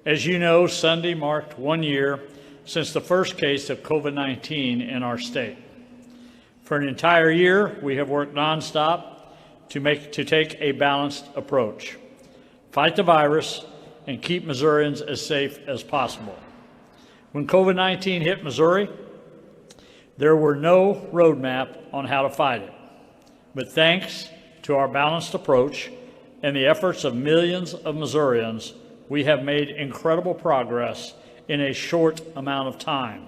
As you know, Sunday marked 1 year since the first case of COVID-19 in our state. For an entire year, we have worked nonstop to take a balanced approach, fight the virus, and keep Missourians as safe as possible. When COVID-19 hit Missouri, there were no roadmap on how to fight it. But thanks to our balanced approach and the efforts of millions of Missourians, we have made incredible progress in a short amount of time.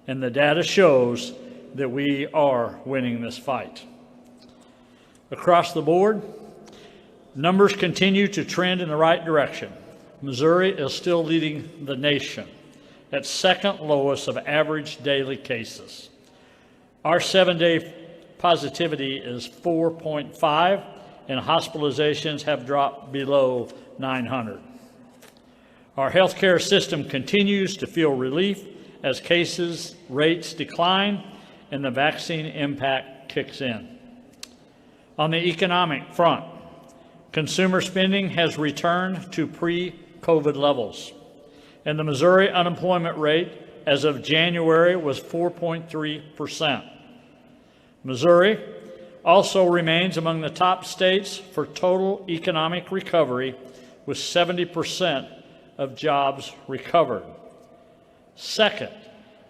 And the data shows that we are winning this fight. Across the board, numbers continue to trend in the right direction. Missouri is still leading the nation at second lowest of average daily cases. Our 7-day positivity is 4.5, and hospitalizations have dropped below 900. Our healthcare system continues to feel relief as cases rates decline and the vaccine impact kicks in. On the economic front, consumer spending has returned to pre-COVID levels, and the Missouri unemployment rate as of January was 4.3%. Missouri also remains among the top states for total economic recovery, with 70% of jobs recovered. Second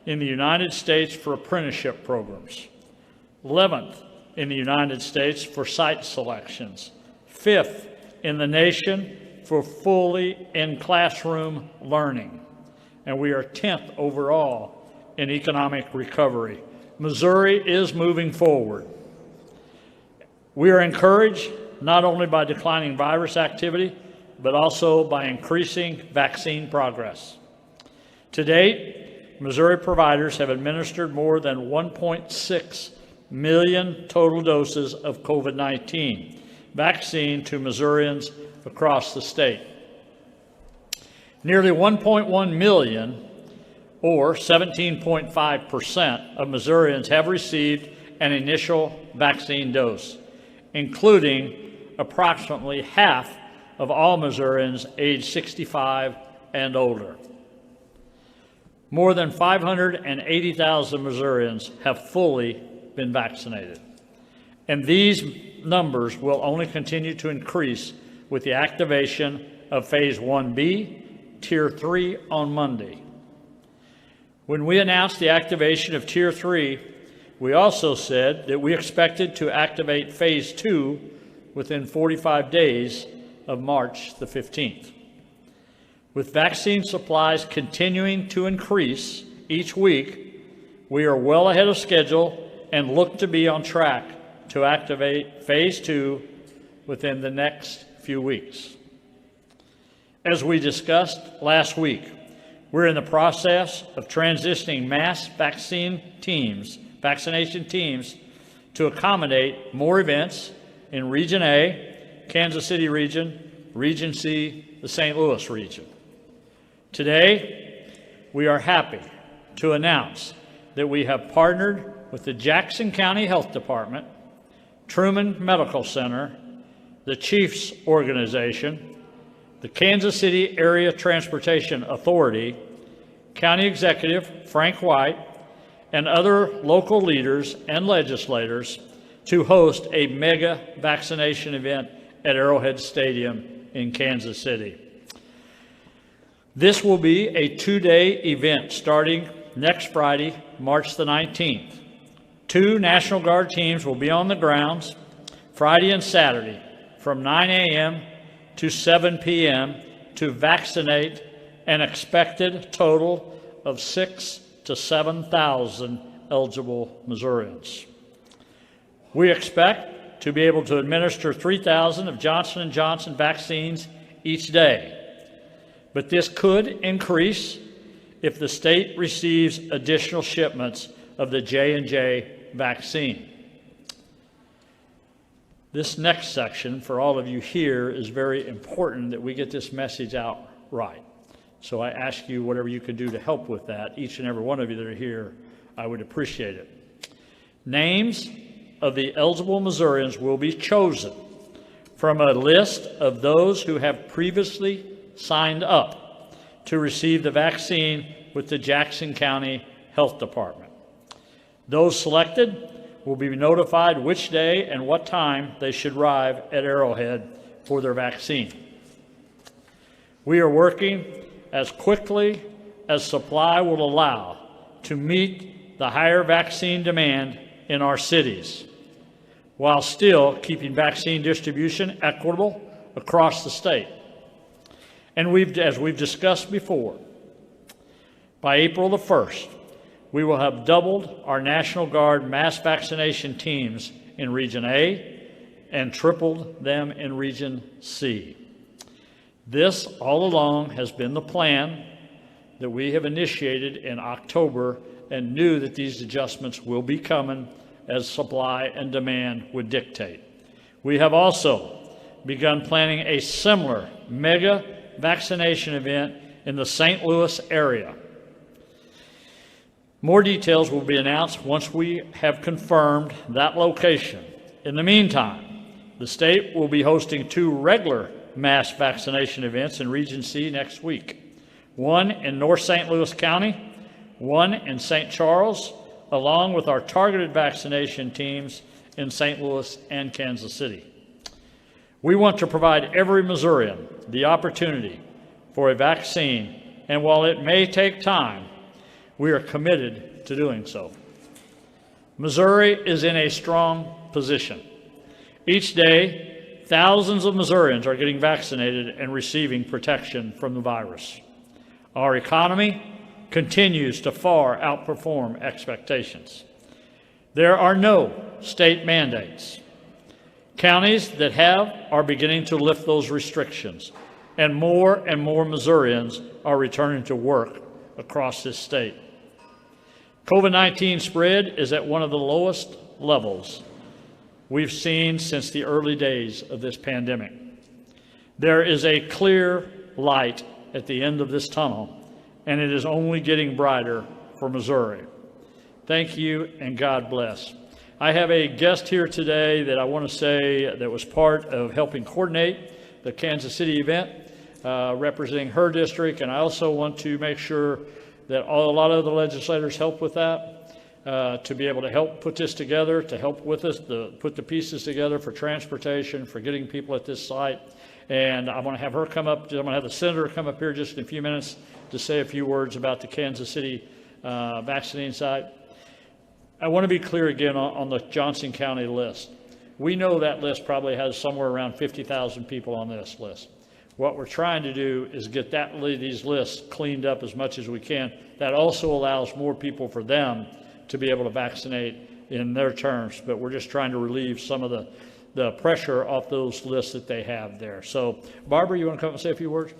in the United States for apprenticeship programs. 11th in the United States for site selections. 5th in the nation for fully in-classroom learning. And we are 10th overall in economic recovery. Missouri is moving forward. We are encouraged not only by declining virus activity, but also by increasing vaccine progress. To date, Missouri providers have administered more than 1.6 million total doses of COVID-19 vaccine to Missourians across the state. Nearly 1.1 million, or 17.5% of Missourians, have received an initial vaccine dose, including approximately half of all Missourians aged 65 and older. More than 580,000 Missourians have fully been vaccinated. And these numbers will only continue to increase with the activation of Phase 1B, Tier 3 on Monday. When we announced the activation of Tier 3, we also said that we expected to activate Phase 2 within 45 days of March the 15th. With vaccine supplies continuing to increase each week, we are well ahead of schedule and look to be on track to activate Phase 2 within the next few weeks. As we discussed last week, we're in the process of transitioning mass vaccination teams to accommodate more events in Region A, Kansas City region, Region C, the St. Louis region. Today, we are happy to announce that we have partnered with the Jackson County Health Department, Truman Medical Center, the Chiefs Organization, the Kansas City Area Transportation Authority, County Executive Frank White, and other local leaders and legislators to host a mega vaccination event at Arrowhead Stadium in Kansas City. This will be a 2-day event starting next Friday, March the 19th. 2 National Guard teams will be on the grounds Friday and Saturday from 9 a.m. to 7 p.m. to vaccinate an expected total of 6,000 to 7,000 eligible Missourians. We expect to be able to administer 3,000 of Johnson & Johnson vaccines each day, but this could increase if the state receives additional shipments of the J&J vaccine. This next section, for all of you here, is very important that we get this message out right. So I ask you whatever you can do to help with that. Each and every one of you that are here, I would appreciate it. Names of the eligible Missourians will be chosen from a list of those who have previously signed up to receive the vaccine with the Jackson County Health Department. Those selected will be notified which day and what time they should arrive at Arrowhead for their vaccine. We are working as quickly as supply will allow to meet the higher vaccine demand in our cities, while still keeping vaccine distribution equitable across the state. And as we've discussed before, by April the 1st, we will have doubled our National Guard mass vaccination teams in Region A and tripled them in Region C. This all along has been the plan that we have initiated in October and knew that these adjustments will be coming as supply and demand would dictate. We have also begun planning a similar mega vaccination event in the St. Louis area. More details will be announced once we have confirmed that location. In the meantime, the state will be hosting 2 regular mass vaccination events in Region C next week. One in North St. Louis County, one in St. Charles, along with our targeted vaccination teams in St. Louis and Kansas City. We want to provide every Missourian the opportunity for a vaccine, and while it may take time, we are committed to doing so. Missouri is in a strong position. Each day, thousands of Missourians are getting vaccinated and receiving protection from the virus. Our economy continues to far outperform expectations. There are no state mandates. Counties that have are beginning to lift those restrictions, and more Missourians are returning to work across this state. COVID-19 spread is at one of the lowest levels we've seen since the early days of this pandemic. There is a clear light at the end of this tunnel, and it is only getting brighter for Missouri. Thank you, and God bless. I have a guest here today that I want to say that was part of helping coordinate the Kansas City event, representing her district, and I also want to make sure that a lot of the legislators help with that, to be able to help put this together, to help with us, put the pieces together for transportation, for getting people at this site. And I'm going to have her come up, I'm going to have the senator come up here just in a few minutes to say a few words about the Kansas City vaccinating site. I want to be clear again on the Johnson County list. We know that list probably has somewhere around 50,000 people on this list. What we're trying to do is get these lists cleaned up as much as we can. That also allows more people for them to be able to vaccinate in their terms, but we're just trying to relieve some of the pressure off those lists that they have there. So, Barbara, you want to come up and say a few words?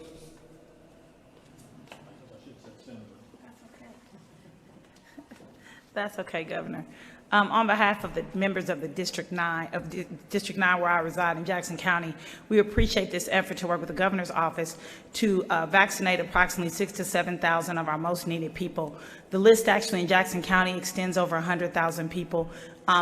That's okay, Governor. On behalf of the members of the District 9, where I reside in Jackson County, we appreciate this effort to work with the Governor's Office to vaccinate approximately 6,000 to 7,000 of our most needed people. The list actually in Jackson County extends over 100,000 people.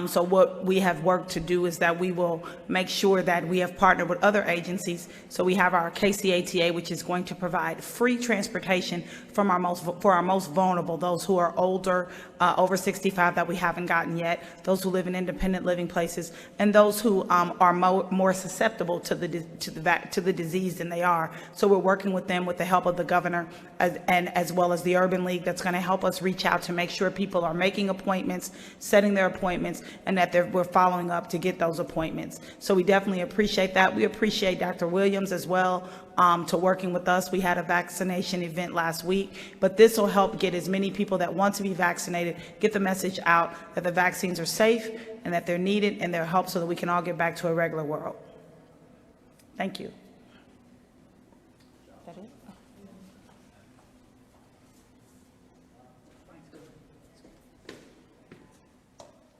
So what we have worked to do is that we will make sure that we have partnered with other agencies. So we have our KCATA, which is going to provide free transportation for our most vulnerable, those who are older, over 65 that we haven't gotten yet, those who live in independent living places, and those who are more susceptible to the disease than they are. So we're working with them with the help of the governor and as well as the Urban League that's going to help us reach out to make sure people are making appointments, setting their appointments, and that we're following up to get those appointments. So we definitely appreciate that. We appreciate Dr. Williams as well to working with us. We had a vaccination event last week, but this will help get as many people that want to be vaccinated, get the message out that the vaccines are safe and that they're needed and they're help so that we can all get back to a regular world. Thank you.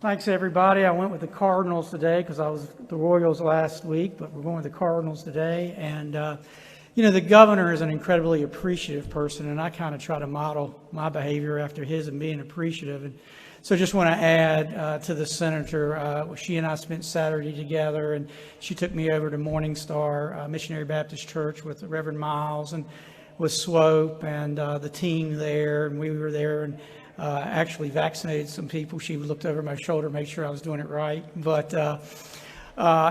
Thanks, everybody. I went with the Cardinals today because I was with the Royals last week, but we're going with the Cardinals today. And, you know, the governor is an incredibly appreciative person, and I kind of try to model my behavior after his and being appreciative. And so I just want to add to the senator, she and I spent Saturday together, and she took me over to Morning Star Missionary Baptist Church with Reverend Miles, and with Swope and the team there, and we were there and actually vaccinated some people. She looked over my shoulder, made sure I was doing it right. But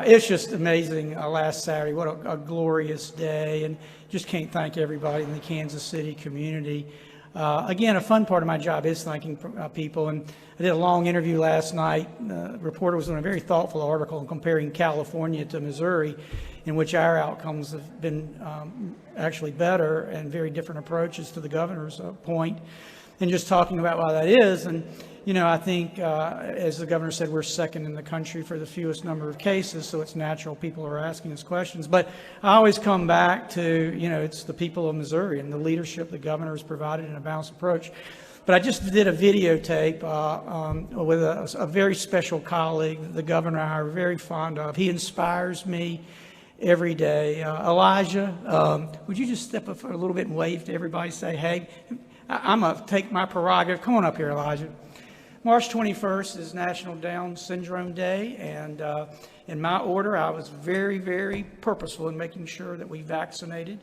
it's just amazing last Saturday. What a glorious day, and just can't thank everybody in the Kansas City community. Again, a fun part of my job is thanking people, and I did a long interview last night. The reporter was doing a very thoughtful article comparing California to Missouri, in which our outcomes have been actually better and very different approaches to the governor's point, and just talking about why that is. And you know, I think, as the governor said, we're second in the country for the fewest number of cases, so it's natural people are asking us questions. But I always come back to, you know, it's the people of Missouri and the leadership the governor has provided in a balanced approach. But I just did a videotape with a very special colleague that the governor and I are very fond of. He inspires me every day. Elijah, would you just step up for a little bit and wave to everybody, say, hey, I'm going to take my prerogative. Come on up here, Elijah. March 21st is National Down Syndrome Day, and in my order, I was very, very purposeful in making sure that we vaccinated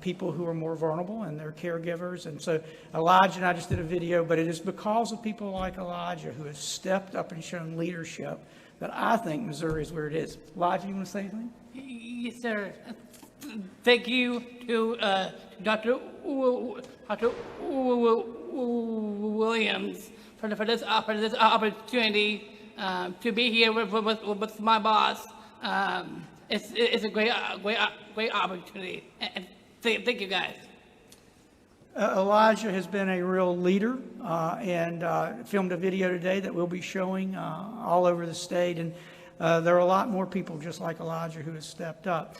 people who are more vulnerable and their caregivers. And so Elijah and I just did a video, but it is because of people like Elijah who have stepped up and shown leadership that I think Missouri is where it is. Elijah, you want to say anything? Yes, sir. Thank you to Dr. Williams for this opportunity to be here with my boss. It's a great opportunity. And thank you, guys. Elijah has been a real leader and filmed a video today that we'll be showing all over the state. And there are a lot more people just like Elijah who has stepped up.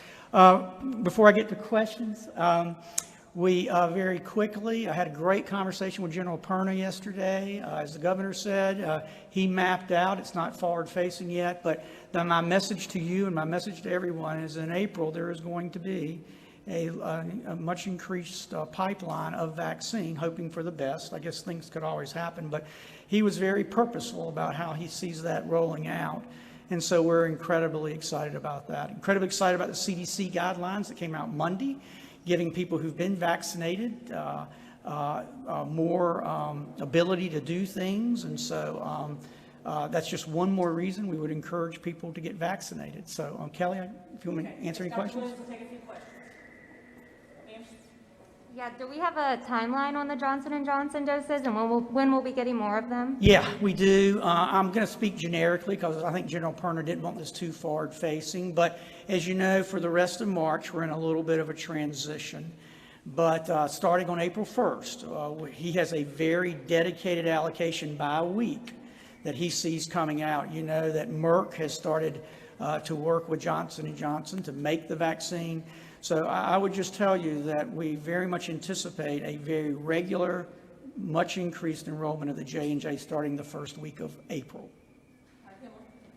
Before I get to questions, we very quickly, I had a great conversation with General Perna yesterday. As the governor said, he mapped out, it's not forward facing yet, but my message to you and my message to everyone is in April there is going to be a much increased pipeline of vaccine, hoping for the best. I guess things could always happen, but he was very purposeful about how he sees that rolling out. And so we're incredibly excited about that. Incredibly excited about the CDC guidelines that came out Monday, giving people who've been vaccinated more ability to do things. And so that's just one more reason we would encourage people to get vaccinated. So Kelly, if you want me to answer any questions? We'll take a few questions. Yeah, do we have a timeline on the Johnson & Johnson doses, and when we'll be getting more of them? Yeah, we do. I'm going to speak generically because I think General Perna didn't want this too forward-facing. But as you know, for the rest of March, we're in a little bit of a transition. But starting on April 1st, he has a very dedicated allocation by a week that he sees coming out. You know that Merck has started to work with Johnson & Johnson to make the vaccine. So I would just tell you that we very much anticipate a very regular, much increased enrollment of the J&J starting the first week of April.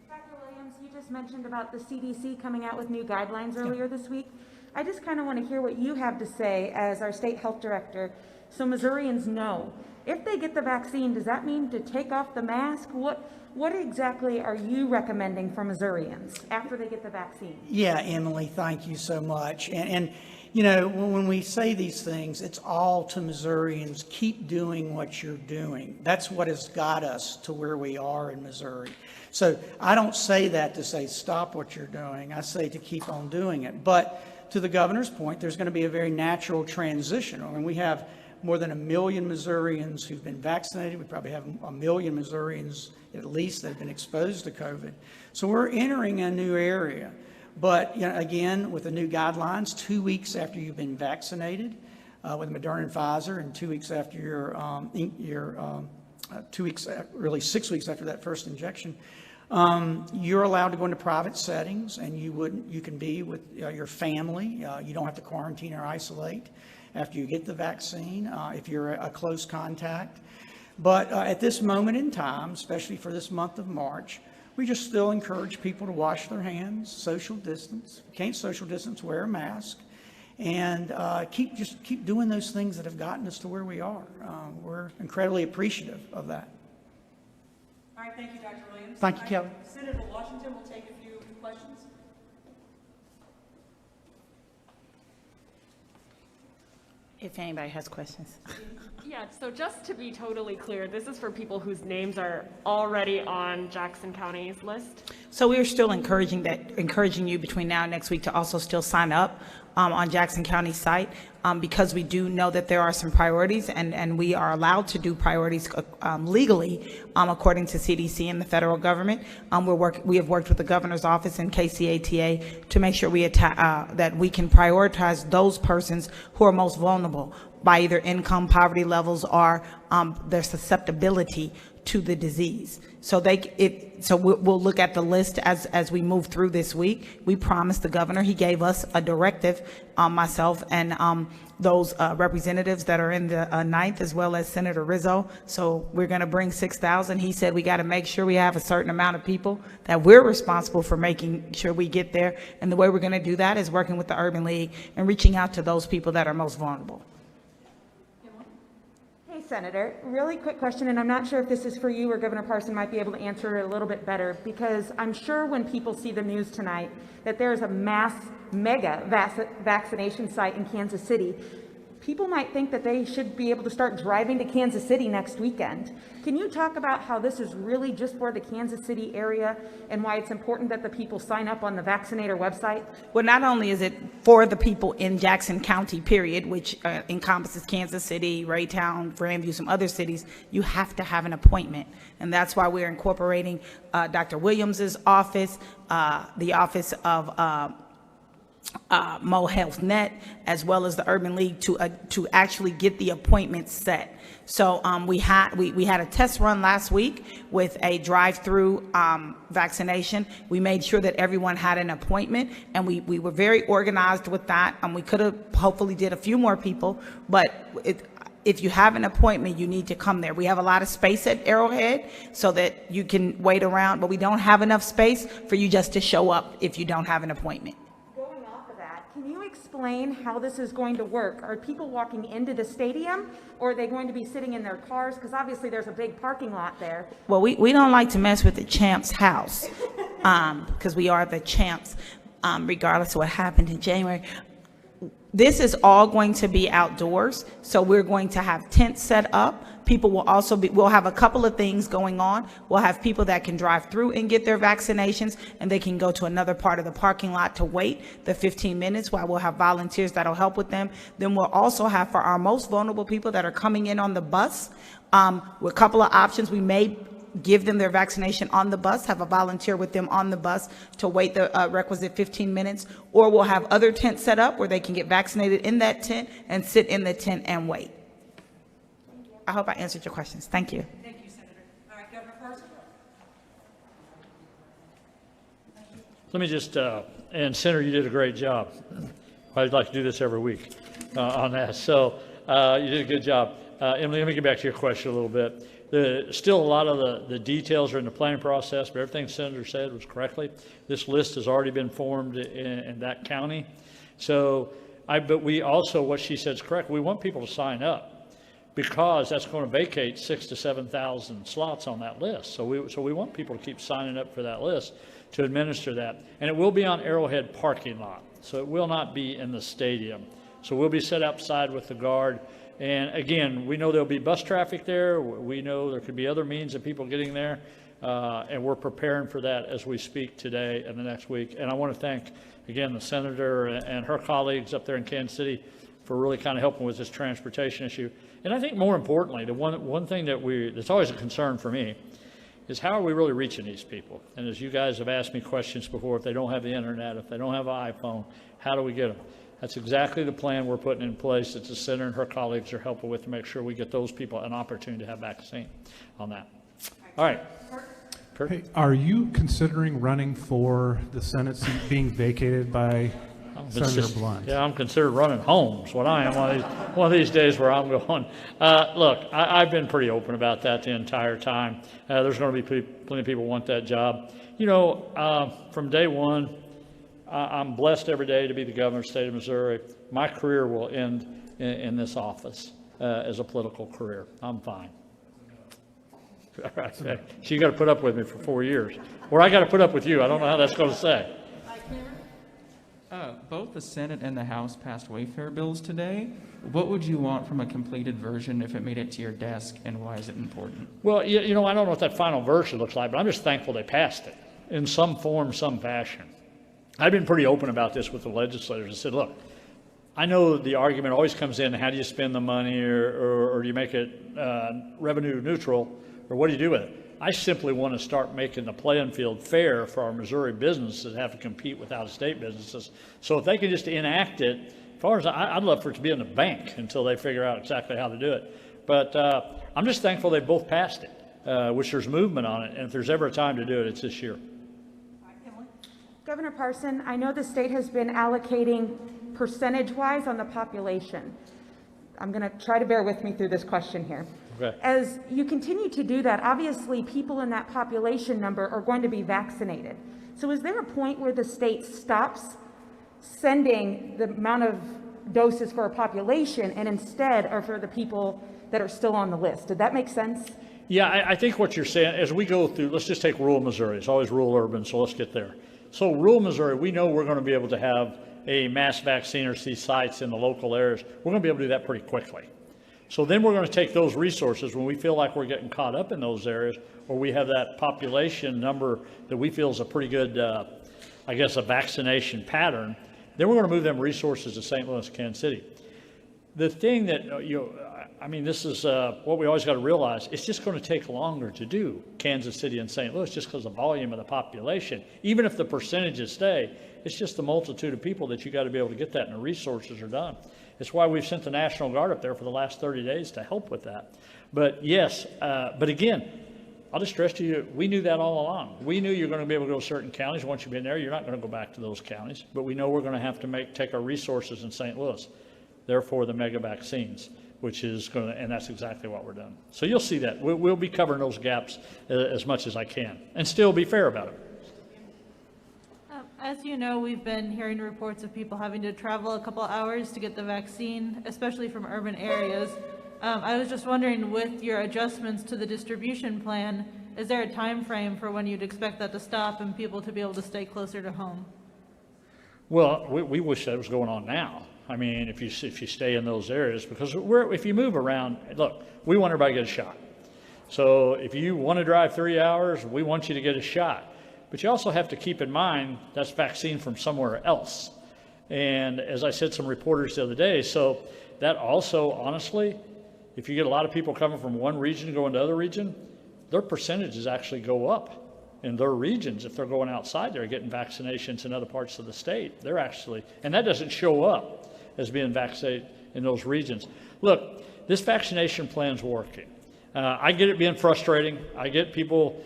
Dr. Williams, you just mentioned about the CDC coming out with new guidelines earlier this week. I just kind of want to hear what you have to say as our state health director, so Missourians know. If they get the vaccine, does that mean to take off the mask? What exactly are you recommending for Missourians after they get the vaccine? Yeah, Emily, thank you so much. And you know, when we say these things, it's all to Missourians. Keep doing what you're doing. That's what has got us to where we are in Missouri. So I don't say that to say stop what you're doing. I say to keep on doing it. But to the governor's point, there's going to be a very natural transition. I mean, we have more than 1 million Missourians who've been vaccinated. We probably have 1 million Missourians at least that have been exposed to COVID. So we're entering a new area. But you know, again, with the new guidelines, 2 weeks after you've been vaccinated with Moderna and Pfizer, and 2 weeks after really 6 weeks after that first injection, you're allowed to go into private settings, and you can be with your family. You don't have to quarantine or isolate after you get the vaccine if you're a close contact. But at this moment in time, especially for this month of March, we just still encourage people to wash their hands, social distance. If you can't social distance, wear a mask, and keep doing those things that have gotten us to where we are. We're incredibly appreciative of that. All right, thank you, Dr. Williams. Thank you, Kelly. Senator Washington will take a few questions. if anybody has questions. Yeah, so just to be totally clear, this is for people whose names are already on Jackson County's list? So we're still encouraging you between now and next week to also still sign up on Jackson County's site, because we do know that there are some priorities, and we are allowed to do priorities legally according to CDC and the federal government. We have worked with the governor's office and KCATA to make sure that we can prioritize those persons who are most vulnerable by either income, poverty levels, or their susceptibility to the disease. So we'll look at the list as we move through this week. We promised the governor, he gave us a directive, myself and those representatives that are in the 9th, as well as Senator Rizzo. So we're going to bring 6,000. He said we got to make sure we have a certain amount of people that we're responsible for making sure we get there. And the way we're going to do that is working with the Urban League and reaching out to those people that are most vulnerable. Hey, Senator, really quick question, and I'm not sure if this is for you or Governor Parson might be able to answer it a little bit better, because I'm sure when people see the news tonight that there's a mega vaccination site in Kansas City, people might think that they should be able to start driving to Kansas City next weekend. Can you talk about how this is really just for the Kansas City area and why it's important that the people sign up on the Vaccinator website? Well, not only is it for the people in Jackson County, period, which encompasses Kansas City, Raytown, Grandview, some other cities, you have to have an appointment. And that's why we're incorporating Dr. Williams's office, the office of Mo Health Net, as well as the Urban League, to actually get the appointment set. So we had a test run last week with a drive-through vaccination. We made sure that everyone had an appointment, and we were very organized with that. We could have hopefully did a few more people, but if you have an appointment, you need to come there. We have a lot of space at Arrowhead so that you can wait around, but we don't have enough space for you just to show up if you don't have an appointment. Can you explain how this is going to work? Are people walking into the stadium, or are they going to be sitting in their cars? Because obviously there's a big parking lot there. Well, we don't like to mess with the champ's house, because we are the champs, regardless of what happened in January. This is all going to be outdoors, so we're going to have tents set up. People will also we'll have a couple of things going on. We'll have people that can drive through and get their vaccinations, and they can go to another part of the parking lot to wait the 15 minutes while we'll have volunteers that'll help with them. Then we'll also have, for our most vulnerable people that are coming in on the bus, with a couple of options. We may give them their vaccination on the bus, have a volunteer with them on the bus to wait the requisite 15 minutes, or we'll have other tents set up where they can get vaccinated in that tent and sit in the tent and wait. I hope I answered your questions. Thank you. Thank you, Senator. All right, Governor Parson. Let me just, and Senator, you did a great job. I'd like to do this every week on that. So you did a good job. Emily, let me get back to your question a little bit. Still a lot of the details are in the planning process, but everything the Senator said was correctly. This list has already been formed in that county. So, but we also, what she said is correct, we want people to sign up, because that's going to vacate 6,000 to 7,000 slots on that list. So we want people to keep signing up for that list to administer that. And it will be on Arrowhead parking lot, so it will not be in the stadium. So we'll be set outside with the guard. And again, we know there'll be bus traffic there. We know there could be other means of people getting there. And we're preparing for that as we speak today and the next week. And I want to thank, again, the Senator and her colleagues up there in Kansas City for really kind of helping with this transportation issue. And I think more importantly, the one thing that's always a concern for me is how are we really reaching these people? And as you guys have asked me questions before, if they don't have the internet, if they don't have an iPhone, how do we get them? That's exactly the plan we're putting in place that the Senator and her colleagues are helping with to make sure we get those people an opportunity to have vaccine on that. All right. Kurt? Hey, are you considering running for the Senate seat being vacated by Senator Blunt? Yeah, I'm considered running home. Is what I am one of these days where I'm going. Look, I've been pretty open about that the entire time. There's going to be plenty of people who want that job. You know, from day one, I'm blessed every day to be the governor of the state of Missouri. My career will end in this office as a political career. I'm fine. All right. So you got to put up with me for 4 years. Or I got to put up with you. I don't know how that's going to say. Both the Senate and the House passed Wayfair bills today. What would you want from a completed version if it made it to your desk, and why is it important? Well, you know, I don't know what that final version looks like, but I'm just thankful they passed it in some form, some fashion. I've been pretty open about this with the legislators. I said, look, I know the argument always comes in, how do you spend the money, or do you make it revenue neutral, or what do you do with it? I simply want to start making the playing field fair for our Missouri businesses that have to compete with out-of-state businesses. So if they can just enact it, as far as I'd love for it to be in the bank until they figure out exactly how to do it. But I'm just thankful they both passed it, which there's movement on it. And if there's ever a time to do it, it's this year. Governor Parson, I know the state has been allocating percentage-wise on the population. I'm going to try to bear with me through this question here. Okay. As you continue to do that, obviously people in that population number are going to be vaccinated. So is there a point where the state stops sending the amount of doses for a population and instead are for the people that are still on the list? Did that make sense? Yeah, I think what you're saying, as we go through, let's just take rural Missouri. It's always rural urban, so let's get there. So rural Missouri, we know we're going to be able to have a mass vaccinacy sites in the local areas. We're going to be able to do that pretty quickly. So then we're going to take those resources when we feel like we're getting caught up in those areas, or we have that population number that we feel is a pretty good, I guess, a vaccination pattern, then we're going to move them resources to St. Louis, Kansas City. The thing that, I mean, this is what we always got to realize, it's just going to take longer to do Kansas City and St. Louis just because of the volume of the population. Even if the percentages stay, it's just the multitude of people that you got to be able to get that, and the resources are done. It's why we've sent the National Guard up there for the last 30 days to help with that. But yes, but again, I'll just stress to you, we knew that all along. We knew you're going to be able to go to certain counties. Once you've been there, you're not going to go back to those counties. But we know we're going to have to take our resources in St. Louis. Therefore, the mega vaccines, which is going to, and that's exactly what we're doing. So you'll see that. We'll be covering those gaps as much as I can and still be fair about it. As you know, we've been hearing reports of people having to travel a couple hours to get the vaccine, especially from urban areas. I was just wondering, with your adjustments to the distribution plan, is there a time frame for when you'd expect that to stop and people to be able to stay closer to home? Well, we wish that was going on now. I mean, if you stay in those areas, because if you move around, look, we want everybody to get a shot. So if you want to drive 3 hours, we want you to get a shot. But you also have to keep in mind that's vaccine from somewhere else. And as I said, some reporters the other day, so that also, honestly, if you get a lot of people coming from one region going to other region, their percentages actually go up in their regions. If they're going outside, they're getting vaccinations in other parts of the state. They're actually, and that doesn't show up as being vaccinated in those regions. Look, this vaccination plan's working. I get it being frustrating. I get people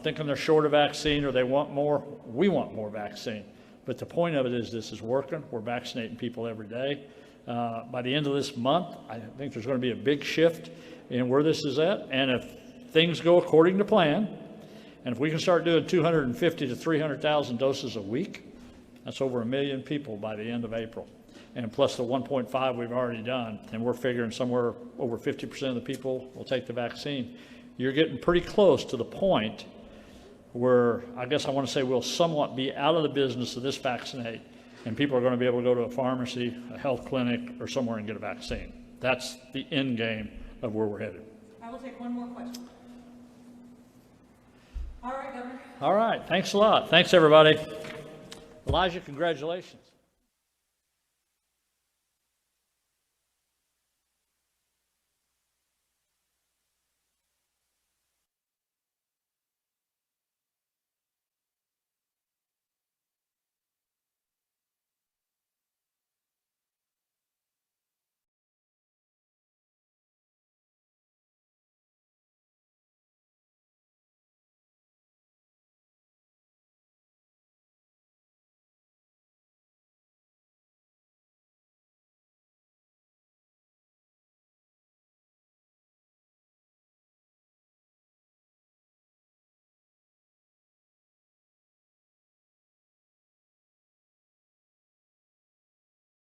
thinking they're short of vaccine or they want more. We want more vaccine. But the point of it is this is working. We're vaccinating people every day. By the end of this month, I think there's going to be a big shift in where this is at. And if things go according to plan, and if we can start doing 250 to 300,000 doses a week, that's over 1 million people by the end of April. And plus the 1.5 we've already done, and we're figuring somewhere over 50% of the people will take the vaccine. You're getting pretty close to the point where I guess I want to say we'll somewhat be out of the business of this vaccinate, and people are going to be able to go to a pharmacy, a health clinic, or somewhere and get a vaccine. That's the end game of where we're headed. I will take one more question. All right, Governor. All right, thanks a lot. Thanks, everybody. Elijah, congratulations.